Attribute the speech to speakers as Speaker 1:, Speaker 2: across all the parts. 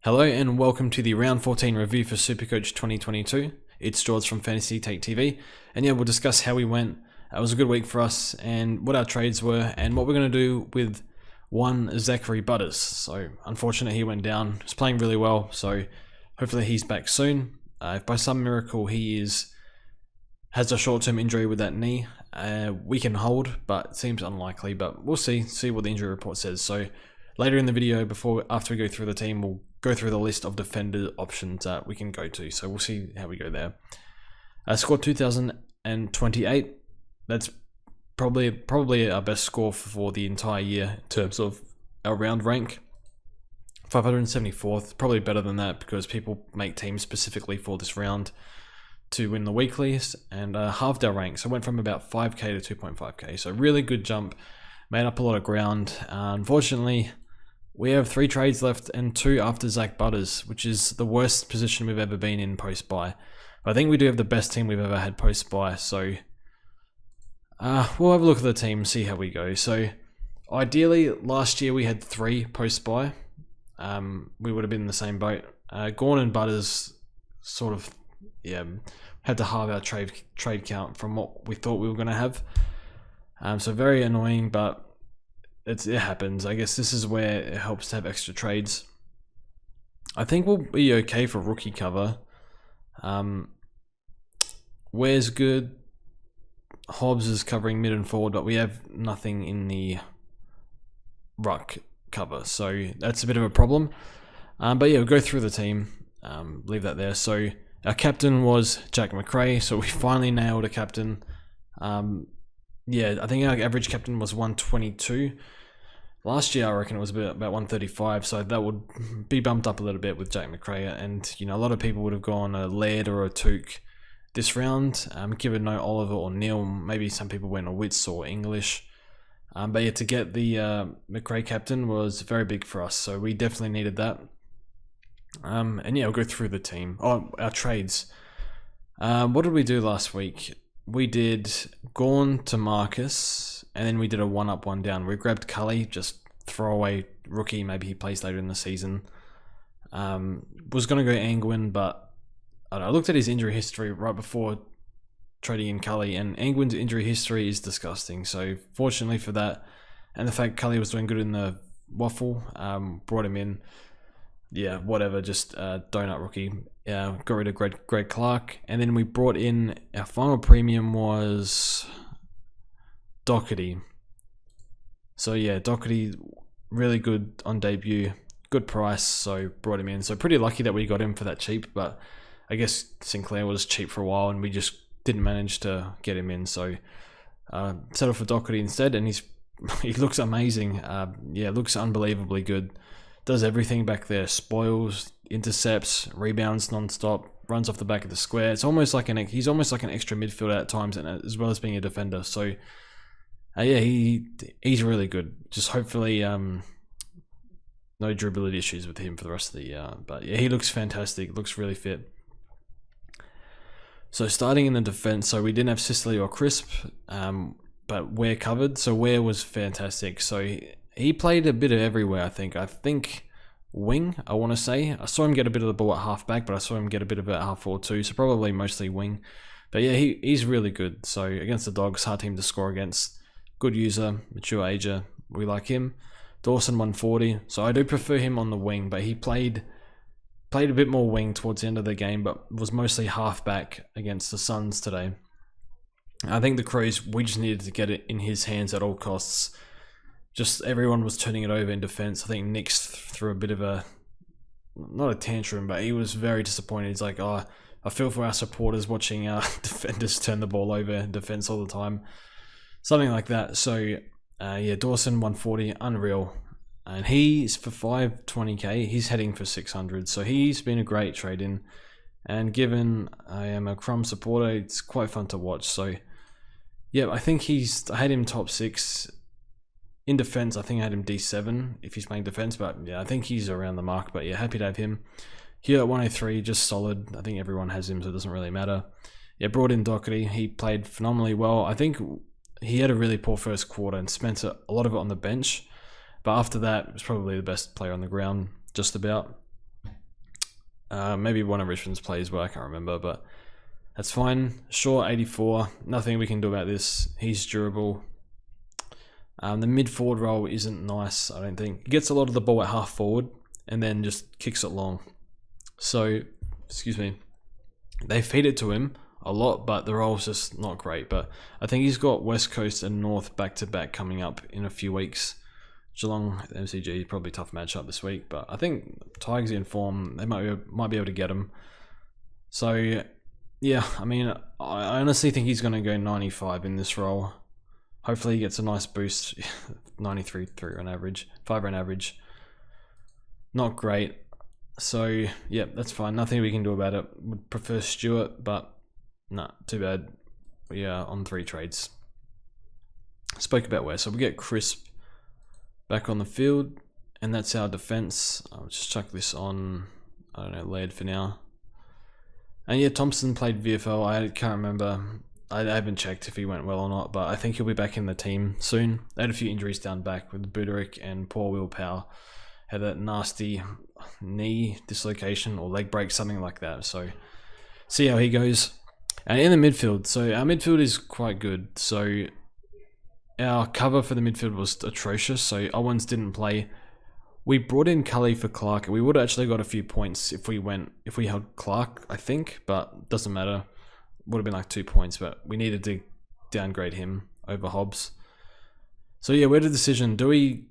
Speaker 1: Hello and welcome to the round 14 review for Supercoach 2022. It's George from Fantasy Take TV, and yeah, we'll discuss how we went. It was a good week for us, and what our trades were, and what we're going to do with one Zachary Butters. So, unfortunately, he went down. He's playing really well, so hopefully he's back soon. If by some miracle he has a short-term injury with that knee, we can hold, but it seems unlikely. But we'll see what the injury report says. So later in the video, after we go through the team, we'll go through the list of defender options that we can go to. So we'll see how we go there. Scored 2,028. That's probably our best score for the entire year in terms of our round rank. 574th, probably better than that because people make teams specifically for this round to win the weeklies, and halved our rank. So went from about 5k to 2.5k. So really good jump, made up a lot of ground. Unfortunately, we have 3 trades left and 2 after Zach Butters, which is the worst position we've ever been in post-buy. But I think we do have the best team we've ever had post-buy, so we'll have a look at the team, see how we go. So ideally, last year we had 3 post-buy. We would have been in the same boat. Gorn and Butters sort of, had to halve our trade count from what we thought we were going to have. So very annoying, but it happens. I guess this is where it helps to have extra trades. I think we'll be okay for rookie cover. Ware's good. Hobbs is covering mid and forward, but we have nothing in the ruck cover, so that's a bit of a problem. But yeah, we'll go through the team. Leave that there. So our captain was Jack McRae, so we finally nailed a captain. I think our average captain was 122. Last year, I reckon it was about 135, so that would be bumped up a little bit with Jack McRae. And, a lot of people would have gone a Laird or a Took this round, given no Oliver or Neil. Maybe some people went a Wits or English. But yeah, to get the McRae captain was very big for us, so we definitely needed that. And yeah, we'll go through the team. Oh, our trades. What did we do last week? We did Gorn to Marcus, and then we did a 1-up, 1-down. We grabbed Cully, just throwaway rookie. Maybe he plays later in the season. Was going to go Angwin, but I looked at his injury history right before trading in Cully, and Angwin's injury history is disgusting. So fortunately for that, and the fact Cully was doing good in the waffle, brought him in. Yeah, whatever, just donut rookie. Got rid of Greg Clark, and then we brought in our final premium was Doherty. So yeah, Doherty, really good on debut, good price, so brought him in. So pretty lucky that we got him for that cheap, but I guess Sinclair was cheap for a while, and we just didn't manage to get him in. So settled for Doherty instead, and he looks amazing. Looks unbelievably good. Does everything back there, spoils, intercepts, rebounds non-stop, runs off the back of the square. It's almost like he's almost like an extra midfielder at times, and as well as being a defender. So he's really good. Just hopefully no dribbling issues with him for the rest of the year. But yeah, he looks fantastic. Looks really fit. So starting in the defense, so we didn't have Sicily or Crisp, but Ware covered. So Ware was fantastic. So he played a bit of everywhere, I think wing, I want to say. I saw him get a bit of the ball at halfback, but I saw him get a bit of it at half forward too, so probably mostly wing. But yeah, he's really good. So against the Dogs, hard team to score against. Good user, mature ager, we like him. Dawson 140, so I do prefer him on the wing, but he played a bit more wing towards the end of the game, but was mostly halfback against the Suns today. I think the Crows, we just needed to get it in his hands at all costs. Just everyone was turning it over in defense. I think Nick's threw a bit of not a tantrum, but he was very disappointed. He's like, I feel for our supporters watching our defenders turn the ball over in defense all the time. Something like that. So, Dawson 140, unreal. And he's for 520k, he's heading for 600. So he's been a great trade-in. And given I am a Crumb supporter, it's quite fun to watch. So, yeah, I think I had him top 6. In defense, I think I had him D7 if he's playing defense, but yeah, I think he's around the mark. But yeah, happy to have him. Here at 103, just solid. I think everyone has him, so it doesn't really matter. Yeah, brought in Doherty. He played phenomenally well. I think he had a really poor first quarter and spent a lot of it on the bench. But after that, he was probably the best player on the ground, just about. Maybe one of Richmond's plays well, I can't remember, but that's fine. Shaw 84, nothing we can do about this. He's durable. The mid forward role isn't nice, I don't think. He gets a lot of the ball at half forward and then just kicks it long. So, excuse me, they feed it to him a lot, but the role's just not great. But I think he's got West Coast and North back-to-back coming up in a few weeks. Geelong, MCG, probably tough matchup this week, but I think Tigers in form, they might be able to get him. So, yeah, I mean, I honestly think he's going to go 95 in this role. Hopefully he gets a nice boost, 93 on average, 5 on average. Not great. So, yeah, that's fine. Nothing we can do about it. Would prefer Stewart, but nah, too bad. We are on 3 trades. Spoke about where. So we get Crisp back on the field, and that's our defense. I'll just chuck this on, I don't know, Laird for now. And yeah, Thompson played VFL. I can't remember. I haven't checked if he went well or not, but I think he'll be back in the team soon. They had a few injuries down back with Buderick, and poor Will Powell had that nasty knee dislocation or leg break, something like that. So see how he goes. And in the midfield, so our midfield is quite good. So our cover for the midfield was atrocious, so Owens didn't play. We brought in Cully for Clark. We would have actually got a few points if we held Clark, I think, but doesn't matter. Would have been like 2 points, but we needed to downgrade him over Hobbs. So yeah, we had a decision. Do we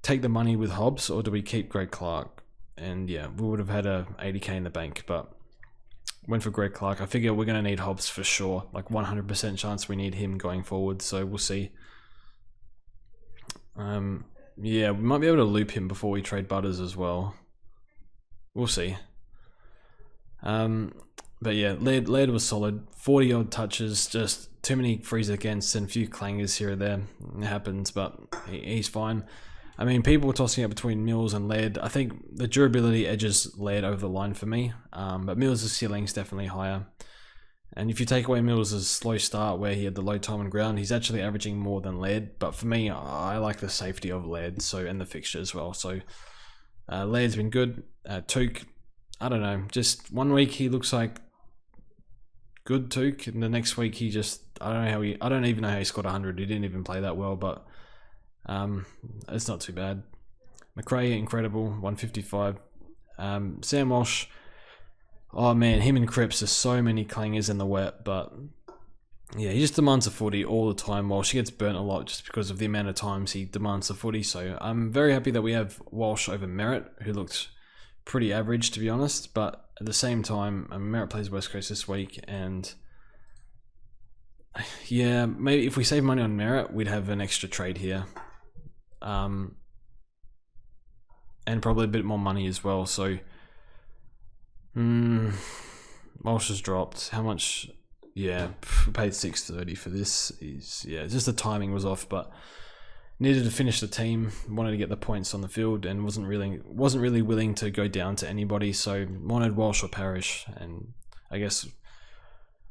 Speaker 1: take the money with Hobbs or do we keep Greg Clark? And yeah, we would have had a 80k in the bank, but went for Greg Clark. I figure we're going to need Hobbs for sure. Like 100% chance we need him going forward, so we'll see. Yeah, we might be able to loop him before we trade Butters as well. We'll see. But yeah, Laird was solid. 40 odd touches, just too many frees against and a few clangers here or there. It happens, but he's fine. I mean, people were tossing it between Mills and Laird. I think the durability edges Laird over the line for me, but Mills' ceiling is definitely higher. And if you take away Mills' slow start where he had the low time on ground, he's actually averaging more than Laird. But for me, I like the safety of Laird, and the fixture as well. So Laird's been good. Took, I don't know, just 1 week he looks like good Took, and the next week he just, I don't even know how he scored 100. He didn't even play that well, but it's not too bad. McRae, incredible, 155. Sam Walsh, oh man, him and Cripps, there's so many clangers in the wet, but yeah, he just demands a footy all the time. Walsh, he gets burnt a lot just because of the amount of times he demands the footy, so I'm very happy that we have Walsh over Merritt, who looked pretty average to be honest, but at the same time, Merritt plays West Coast this week, and yeah, maybe if we save money on Merritt, we'd have an extra trade here. And probably a bit more money as well, so Walsh has dropped. How much? Yeah, we paid 630 for this. Yeah, just the timing was off, but needed to finish the team, wanted to get the points on the field, and wasn't really willing to go down to anybody, so wanted Walsh or Parrish, and I guess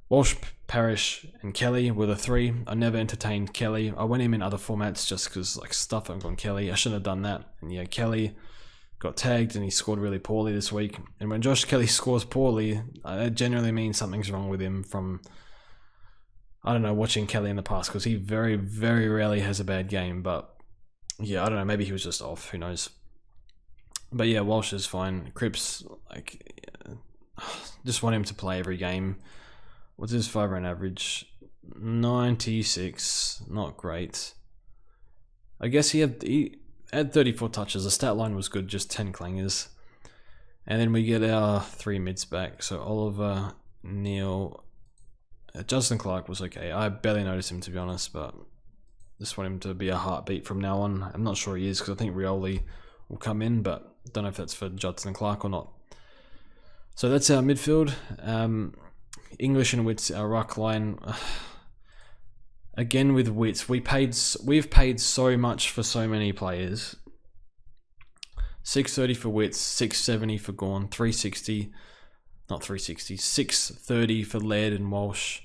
Speaker 1: Walsh, Parrish, and Kelly were the 3. I never entertained Kelly. I went him in other formats just because like stuff I've gone Kelly. I shouldn't have done that. And yeah, Kelly got tagged and he scored really poorly this week. And when Josh Kelly scores poorly, that generally means something's wrong with him from, I don't know, watching Kelly in the past, because he very, very rarely has a bad game. But yeah, I don't know, maybe he was just off, who knows. But yeah, Walsh is fine. Cripps, like, just want him to play every game. What's his 5 run average? 96, not great. I guess he had 34 touches. The stat line was good, just 10 clangers. And then we get our 3 mids back. So Oliver, Neil, Justin Clark was okay. I barely noticed him to be honest, but just want him to be a heartbeat from now on. I'm not sure he is, because I think Rioli will come in, but don't know if that's for Judson Clark or not. So that's our midfield. English and Wits, our ruck line. Again with Wits, we've paid so much for so many players. 630 for Wits, 670 for Gawn, 630 for Laird and Walsh.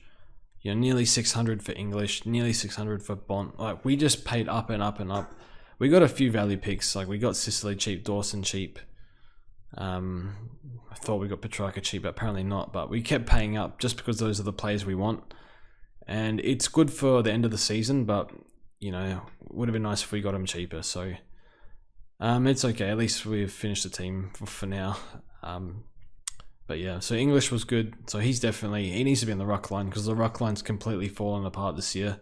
Speaker 1: You know, nearly 600 for English, nearly 600 for Bont. Like, we just paid up and up and up. We got a few value picks, like we got Sicily cheap, Dawson cheap. I thought we got Petrarca cheap, but apparently not. But we kept paying up just because those are the players we want. And it's good for the end of the season, but, you know, would have been nice if we got him cheaper. So it's okay. At least we've finished the team for now. But yeah, so English was good. So he needs to be in the ruck line because the ruck line's completely fallen apart this year.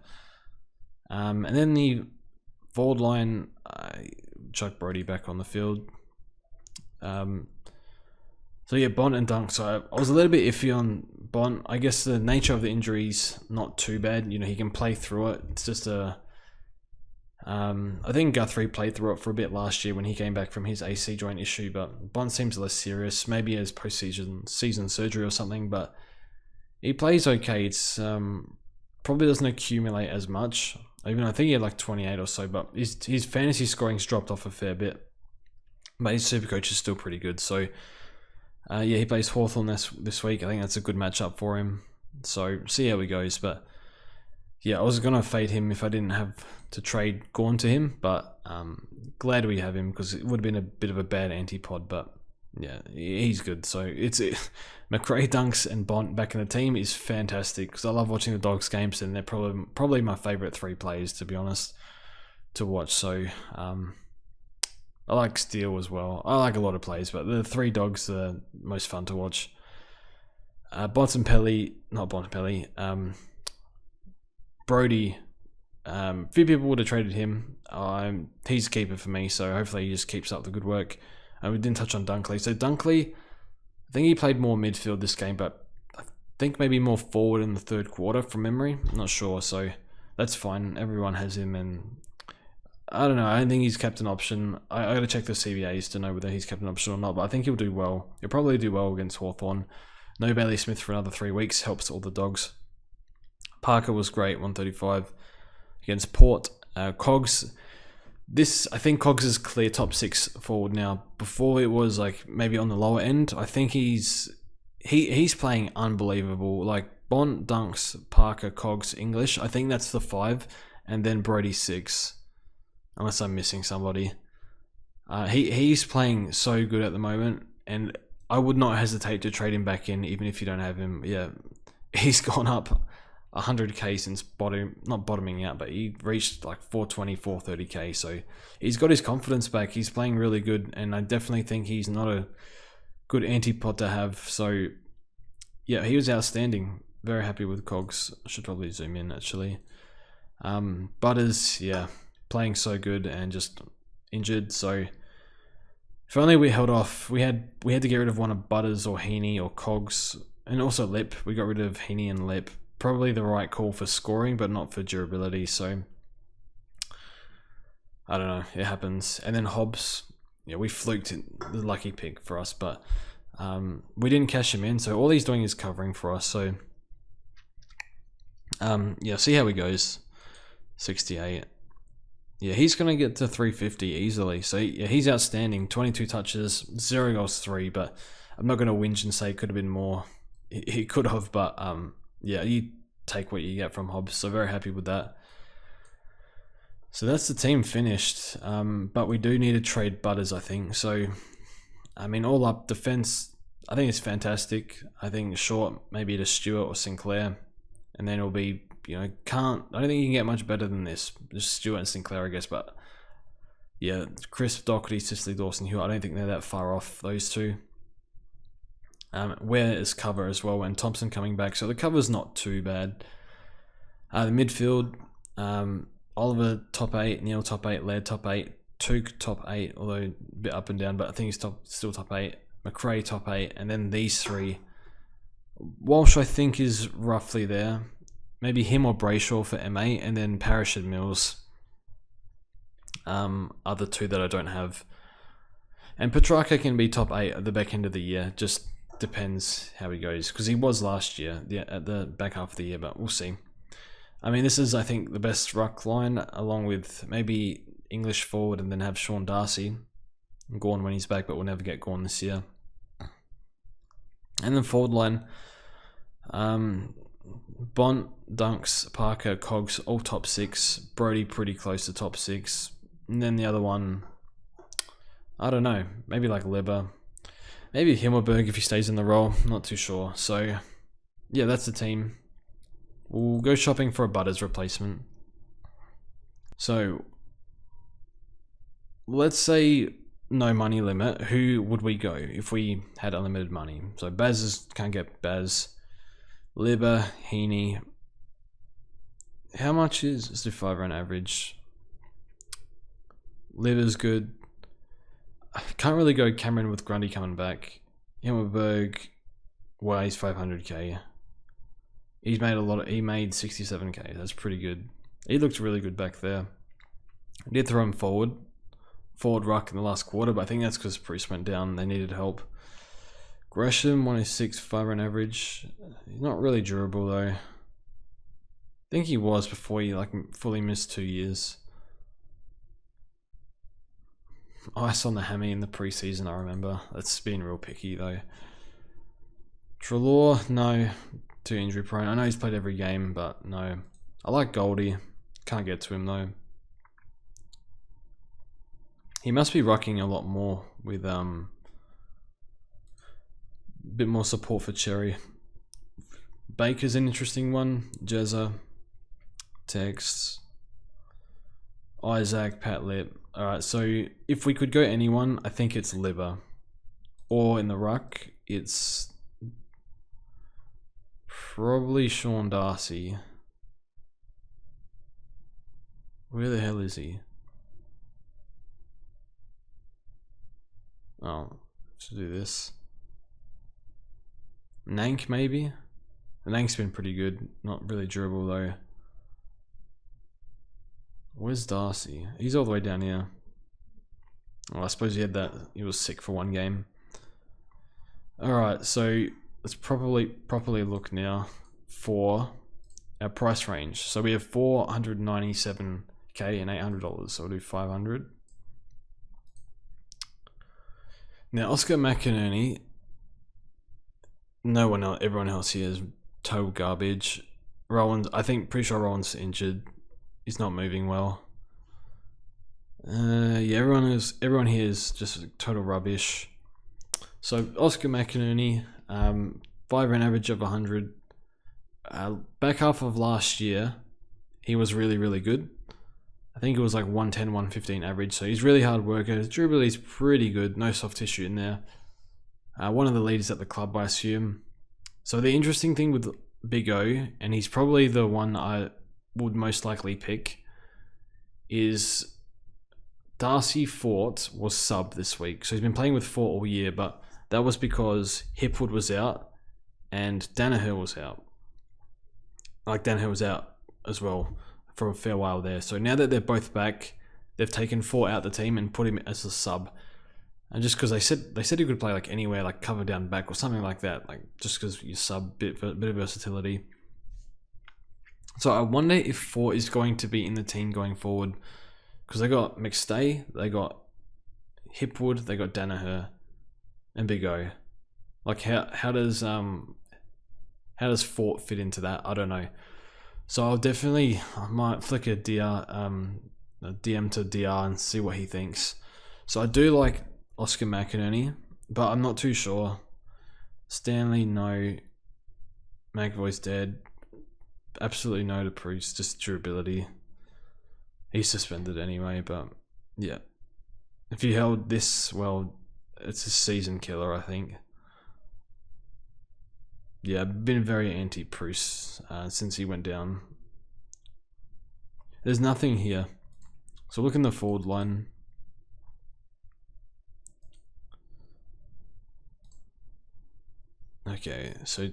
Speaker 1: And then the forward line, Chuck Brody back on the field. So yeah, Bont and Dunk. So I was a little bit iffy on Bont. I guess the nature of the injury's not too bad. You know, he can play through it. It's just I think Guthrie played through it for a bit last year when he came back from his AC joint issue, but Bont seems less serious. Maybe as post-season surgery or something, but he plays okay. It's probably doesn't accumulate as much. Even I think he had like 28 or so, but his fantasy scoring's dropped off a fair bit. But his Supercoach is still pretty good. So yeah, he plays Hawthorn this week. I think that's a good matchup for him. So see how he goes. But yeah, I was gonna fade him if I didn't have to trade Gorn to him, but glad we have him because it would have been a bit of a bad anti-pod. But yeah, he's good. So McRae, Dunks, and Bont back in the team is fantastic because I love watching the Dogs games, and they're probably my favorite 3 players, to be honest, to watch. So I like Steele as well. I like a lot of plays, but the 3 Dogs are most fun to watch. Bontempelli, Brody. Few people would have traded him. He's a keeper for me, so hopefully he just keeps up the good work. We didn't touch on Dunkley. So Dunkley, I think he played more midfield this game, but I think maybe more forward in the third quarter from memory. I'm not sure, so that's fine. Everyone has him, and I don't know. I don't think he's kept an option. I got to check the CVAs to know whether he's kept an option or not, but I think he'll do well. He'll probably do well against Hawthorn. No Bailey Smith for another 3 weeks. Helps all the Dogs. Parker was great, 135 against Port. Cogs. I think Cogs is clear top 6 forward now. Before it was like maybe on the lower end. I think he's playing unbelievable. Like Bont, Dunks, Parker, Cogs, English. I think that's the 5, and then Brody 6. Unless I'm missing somebody. He's playing so good at the moment, and I would not hesitate to trade him back in, even if you don't have him. Yeah, he's gone up 100k since not bottoming out, but he reached like 420, 430k. So he's got his confidence back. He's playing really good, and I definitely think he's not a good anti-pot to have. So yeah, he was outstanding. Very happy with Cogs. I should probably zoom in actually. Butters, yeah, playing so good and just injured. So if only we held off. We had to get rid of one of Butters or Heaney or Cogs, and also Lip. We got rid of Heaney and Lip. Probably the right call for scoring, but not for durability. So I don't know. It happens. And then Hobbs, yeah, we fluked it, the lucky pick for us, but we didn't cash him in. So all he's doing is covering for us. So yeah, see how he goes. 68. Yeah, he's going to get to 350 easily. So yeah, he's outstanding. 22 touches, 0 goals, 3. But I'm not going to whinge and say it could have been more. He could have, but yeah, you take what you get from Hobbs. So very happy with that. So that's the team finished. But we do need to trade Butters, I think. So, I mean, all up, defense, I think it's fantastic. I think short, maybe to Stewart or Sinclair. And then it'll be, you know, I don't think you can get much better than this. Just Stewart and Sinclair, I guess. But yeah, Chris Doherty, Cicely Dawson Hill, I don't think they're that far off, those two. Where is cover as well, and Thompson coming back, so the cover's not too bad. The midfield, Oliver top 8, Neil top 8, Laird top 8, Took top 8, although a bit up and down, but I think he's still top 8. McRae top 8, and then these 3. Walsh I think is roughly there. Maybe him or Brayshaw for MA, and then Parrish and Mills are the 2 that I don't have. And Petrarca can be top 8 at the back end of the year, just depends how he goes, because he was last year at the back half of the year, but we'll see. I mean, this is, I think, the best ruck line, along with maybe English forward, and then have Sean Darcy. Gorn when he's back, but we'll never get Gorn this year. And then forward line, Bont, Dunks, Parker, Cogs, all top 6. Brody pretty close to top 6. And then the other one, I don't know, maybe like Leber. Maybe Himmelberg if he stays in the role, not too sure. So, yeah, that's the team. We'll go shopping for a Butters replacement. So, let's say no money limit. Who would we go if we had unlimited money? So, can't get Baz. Libba, Heaney. How much is? Let's do 5 on average. Libba's good. I can't really go Cameron with Grundy coming back. Himmelberg, well, he's 500k. He's made he made 67k. That's pretty good. He looked really good back there. I did throw him forward ruck in the last quarter, but I think that's because Bruce went down. They needed help. Gresham, 106, 5 on average. He's not really durable though. I think he was before he fully missed 2 years. Ice on the hammy in the preseason, I remember. That's been real picky though. Treloar, no. Too injury prone. I know he's played every game, but no. I like Goldie. Can't get to him though. He must be rucking a lot more with a bit more support for Cherry. Baker's an interesting one. Jezza, Tex, Isaac, Pat Lip. Alright, so if we could go anyone, I think it's Libba. Or in the ruck, it's probably Sean Darcy. Where the hell is he? Oh, let's do this. Nank maybe? The Nank's been pretty good. Not really durable though. Where's Darcy? He's all the way down here. Well, I suppose he was sick for 1 game. Alright, so let's properly look now for our price range. So we have 497k and $800. So we'll do 500. Now Oscar McInerney, everyone else here is total garbage. Pretty sure Rowan's injured. He's not moving well. Yeah, everyone here is just total rubbish. So Oscar McInerney, 5 an average of 100. Back half of last year, he was really good. I think it was like 110, 115 average. So he's really hard worker. His durability's pretty good. No soft tissue in there. One of the leaders at the club, I assume. So the interesting thing with Big O, and he's probably the one I would most likely pick, is Darcy Fort was sub this week. So he's been playing with Fort all year, but that was because Hipwood was out and Danaher was out. Danaher was out as well for a fair while there. So now that they're both back, they've taken Fort out the team and put him as a sub. And just because they said he could play anywhere, cover down back or something like that, just because you sub, bit of versatility. So I wonder if Fort is going to be in the team going forward, because they got McStay, they got Hipwood, they got Danaher, and Big O. How does Fort fit into that? I don't know. So I might flick a DM to DR and see what he thinks. So I do like Oscar McInerney, but I'm not too sure. Stanley, no. McAvoy's dead. Absolutely no to Bruce, just durability. He's suspended anyway, but yeah. If you held this, well, it's a season killer, I think. Yeah, I've been very anti-Bruce since he went down. There's nothing here. So look in the forward line. Okay, so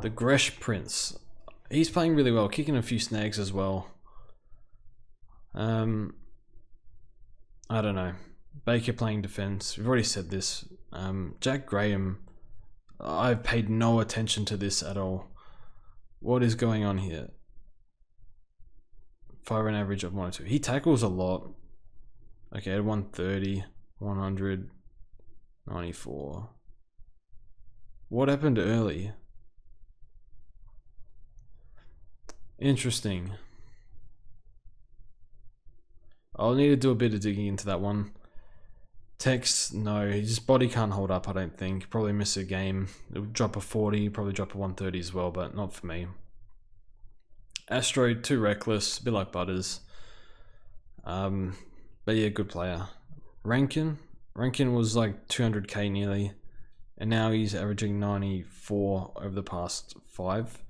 Speaker 1: the Gresh Prince. He's playing really well, kicking a few snags as well. I don't know. Baker playing defense. We've already said this. Jack Graham. I've paid no attention to this at all. What is going on here? 5 an average of 102. He tackles a lot. Okay, at 130, 100, 94. What happened early? Interesting. I'll need to do a bit of digging into that one. Tex, no, his body can't hold up, I don't think. Probably miss a game. It would drop a 40, probably drop a 130 as well, but not for me. Astro, too reckless, a bit like Butters. But yeah, good player. Rankin was like 200k nearly, and now he's averaging 94 over the past 5.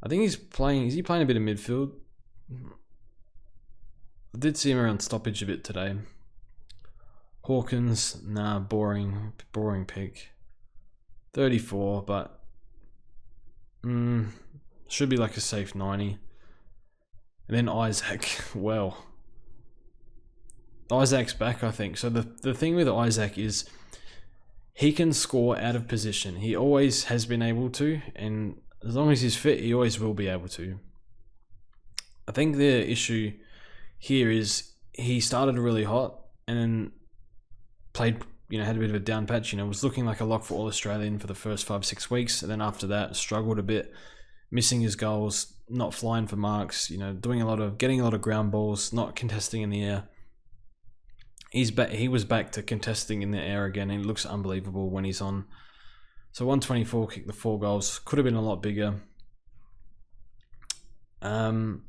Speaker 1: I think is he playing a bit of midfield? I did see him around stoppage a bit today. Hawkins, nah, boring pick. 34, but should be like a safe 90. And then Isaac, well, Isaac's back, I think. So the thing with Isaac is he can score out of position. He always has been able to, and as long as he's fit, he always will be able to. I think the issue here is he started really hot and then played, had a bit of a down patch, was looking like a lock for All-Australian for the first 5-6 weeks, and then after that struggled a bit, missing his goals, not flying for marks, getting a lot of ground balls, not contesting in the air. He was back to contesting in the air again, and it looks unbelievable when he's on. So 124, kicked the 4 goals, could have been a lot bigger. I'm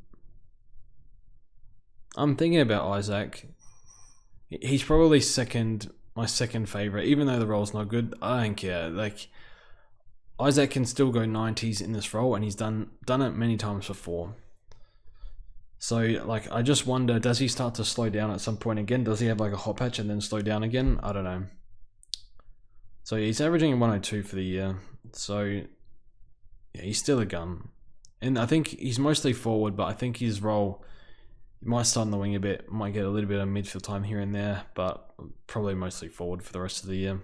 Speaker 1: thinking about Isaac. He's probably my second favorite, even though the role's not good. I don't care. Like, Isaac can still go 90s in this role, and he's done it many times before. So, like, I just wonder, does he start to slow down at some point again? Does he have like a hot patch and then slow down again? I don't know. So he's averaging 102 for the year. So yeah, he's still a gun. And I think he's mostly forward, but I think his role, he might start on the wing a bit, might get a little bit of midfield time here and there, but probably mostly forward for the rest of the year.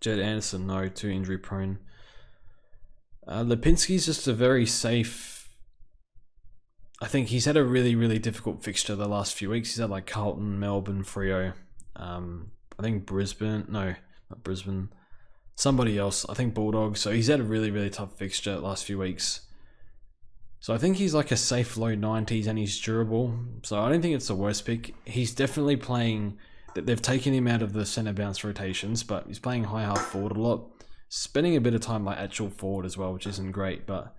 Speaker 1: Jed Anderson, no, too injury prone. Lipinski's just a very safe. I think he's had a really, really difficult fixture the last few weeks. He's had like Carlton, Melbourne, Freo. I think Brisbane. No, not Brisbane. Somebody else. I think Bulldogs. So he's had a really, really tough fixture the last few weeks. So I think he's like a safe low 90s and he's durable. So I don't think it's the worst pick. He's definitely playing. They've taken him out of the centre bounce rotations, but he's playing high half forward a lot. Spending a bit of time like actual forward as well, which isn't great. But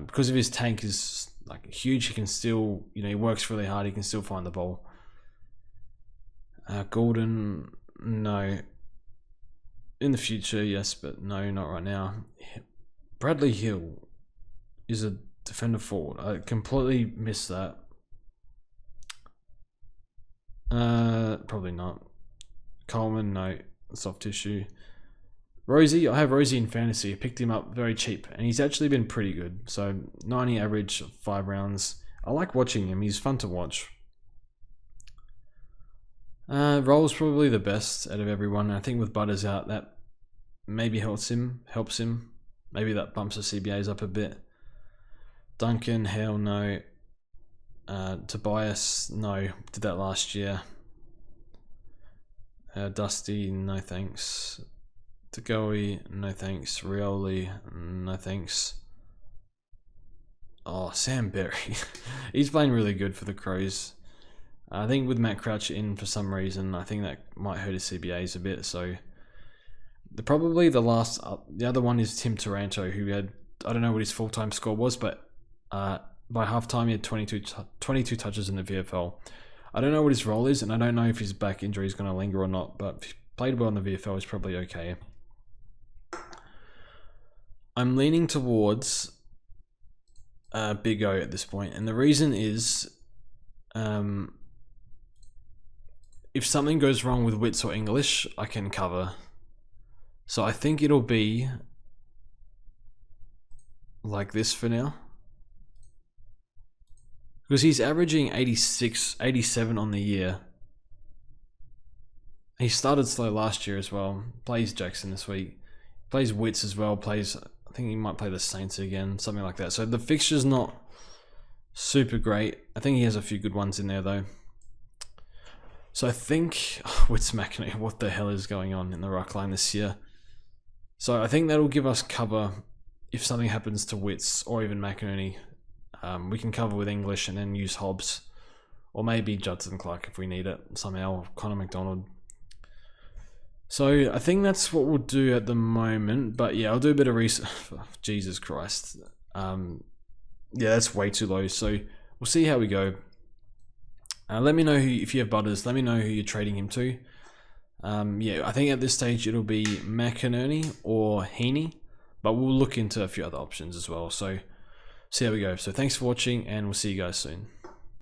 Speaker 1: because of his tank is like huge, he can still, he works really hard. He can still find the ball. Gordon, no. In the future, yes, but no, not right now. Bradley Hill is a defender forward. I completely missed that. Probably not. Coleman, no. Soft tissue. Rosie, I have Rosie in fantasy. I picked him up very cheap, and he's actually been pretty good. So 90 average, 5 rounds. I like watching him. He's fun to watch. Roll's probably the best out of everyone. I think with Butters out, that maybe helps him. Maybe that bumps the CBAs up a bit. Duncan, hell no. Tobias, no. Did that last year. Dusty, no thanks. Tagoe, no thanks. Rioli, no thanks. Oh, Sam Berry. He's playing really good for the Crows. I think with Matt Crouch in for some reason, I think that might hurt his CBAs a bit. So the other one is Tim Taranto, who had, I don't know what his full-time score was, but by halftime he had 22 touches in the VFL. I don't know what his role is, and I don't know if his back injury is going to linger or not, but if he played well in the VFL, he's probably okay. I'm leaning towards Big O at this point, and the reason is if something goes wrong with Wits or English, I can cover. So I think it'll be like this for now. Because he's averaging 86, 87 on the year. He started slow last year as well. Plays Jackson this week. Plays Wits as well. I think he might play the Saints again. Something like that. So the fixture's not super great. I think he has a few good ones in there though. So I think Wits McInerney, what the hell is going on in the ruck line this year? So I think that'll give us cover if something happens to Wits or even McInerney. We can cover with English and then use Hobbs or maybe Judson Clark if we need it somehow, Connor McDonald. So I think that's what we'll do at the moment. But yeah, I'll do a bit of research. Jesus Christ. Yeah, that's way too low. So we'll see how we go. Let me know if you have Butters. Let me know who you're trading him to. Yeah, I think at this stage it'll be McInerney or Heaney, but we'll look into a few other options as well. So see how we go. So thanks for watching, and we'll see you guys soon.